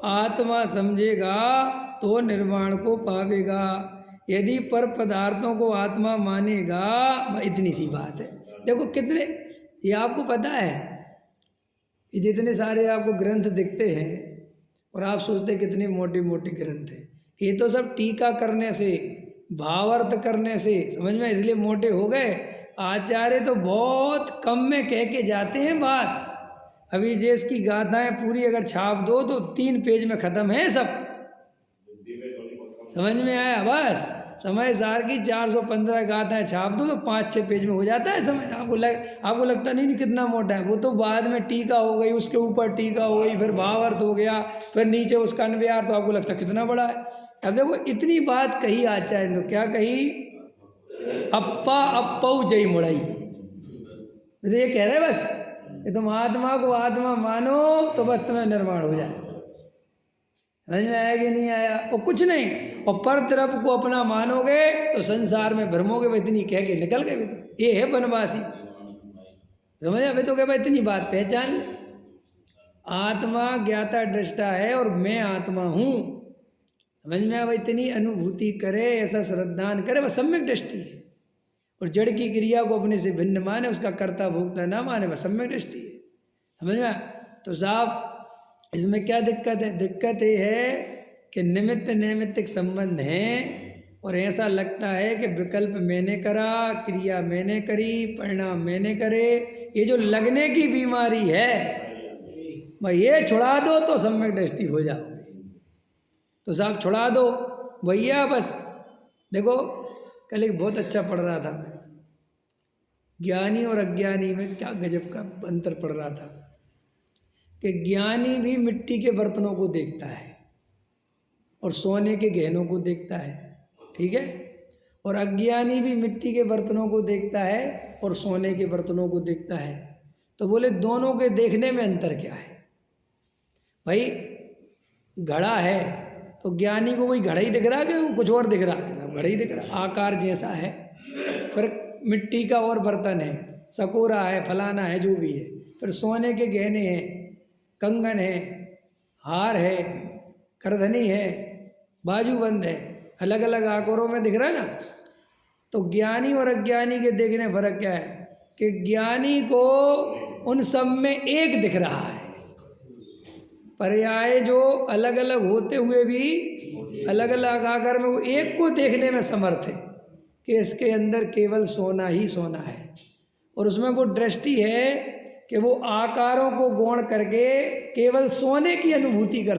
आत्मा समझेगा तो निर्वाण को पावेगा। यदि पर पदार्थों को आत्मा मानेगा, इतनी सी बात है। देखो कितने, ये आपको पता है, ये जितने सारे आपको ग्रंथ दिखते हैं और आप सोचते कितने मोटे मोटे ग्रंथ हैं, ये तो सब टीका करने से, भावार्थ करने से, समझ में, इसलिए मोटे हो गए। आचार्य तो बहुत कम में कह के जाते हैं बात। अभी जैस की गाथाएं पूरी अगर छाप दो तो 3 पेज में खत्म है सब। समझ में आया? बस समय सार की 415 गाथाएं छाप दो तो 5-6 पेज में हो जाता है समय। आपको लगता नहीं कितना मोटा है, वो तो बाद में टीका हो गई, उसके ऊपर टीका हो गई, फिर भावार्थ हो गया, फिर नीचे उसका अन्वयार्थ, तो आपको लगता कितना बड़ा है। अब देखो इतनी बात कही आचार्य ने, तो क्या कही? अप्पा अप्पऊ जय मुड़ई। तो ये कह रहे बस कि तुम आत्मा को आत्मा मानो तो बस तुम्हें निर्माण हो जाए। समझ में आया कि नहीं आया? और कुछ नहीं, और पर तरफ को अपना मानोगे तो संसार में भ्रमोगे। भाई इतनी कह के निकल गए। तो ये है बनवासी। समझ में? तो क्या भाई इतनी बात पहचान ले, आत्मा ज्ञाता दृष्टा है और मैं आत्मा हूँ। समझ में आया? भाई इतनी अनुभूति करे, ऐसा श्रद्धान करे, वह सम्यक दृष्टि है। और जड़ की क्रिया को अपने से भिन्न माने, उसका कर्ता भोक्ता ना माने, वह सम्यक दृष्टि है। समझ में आया? तो साहब इसमें क्या दिक्कत है? दिक्कत ये है कि निमित्त नैमित्तिक संबंध हैं और ऐसा लगता है कि विकल्प मैंने करा, क्रिया मैंने करी, परिणाम मैंने करे। ये जो लगने की बीमारी है, भाई ये छुड़ा दो तो सम्यक दृष्टि हो जाओगे। तो साहब छुड़ा दो भैया। बस देखो कल एक बहुत अच्छा पढ़ रहा था मैं, ज्ञानी और अज्ञानी में क्या गजब का अंतर पढ़ रहा था कि ज्ञानी भी मिट्टी के बर्तनों को देखता है और सोने के गहनों को देखता है, ठीक है, और अज्ञानी भी मिट्टी के बर्तनों को देखता है और सोने के बर्तनों को देखता है। तो बोले दोनों के देखने में अंतर क्या है? भाई घड़ा है तो ज्ञानी को कोई घड़ा ही दिख रहा है कि वो कुछ और दिख रहा है? सब घड़ा ही दिख रहा है, आकार जैसा है। फिर मिट्टी का और बर्तन है, सकोरा है, फलाना है, जो भी है। फिर सोने के गहने हैं, कंगन है, हार है, करधनी है, बाजूबंद है, अलग अलग आकारों में दिख रहा है ना। तो ज्ञानी और अज्ञानी के देखने फर्क क्या है कि ज्ञानी को उन सब में एक दिख रहा है। पर्याय जो अलग अलग होते हुए भी अलग अलग आकार में, वो एक को देखने में समर्थ है कि इसके अंदर केवल सोना ही सोना है। और उसमें वो दृष्टि है कि वो आकारों को गौण करके केवल सोने की अनुभूति कर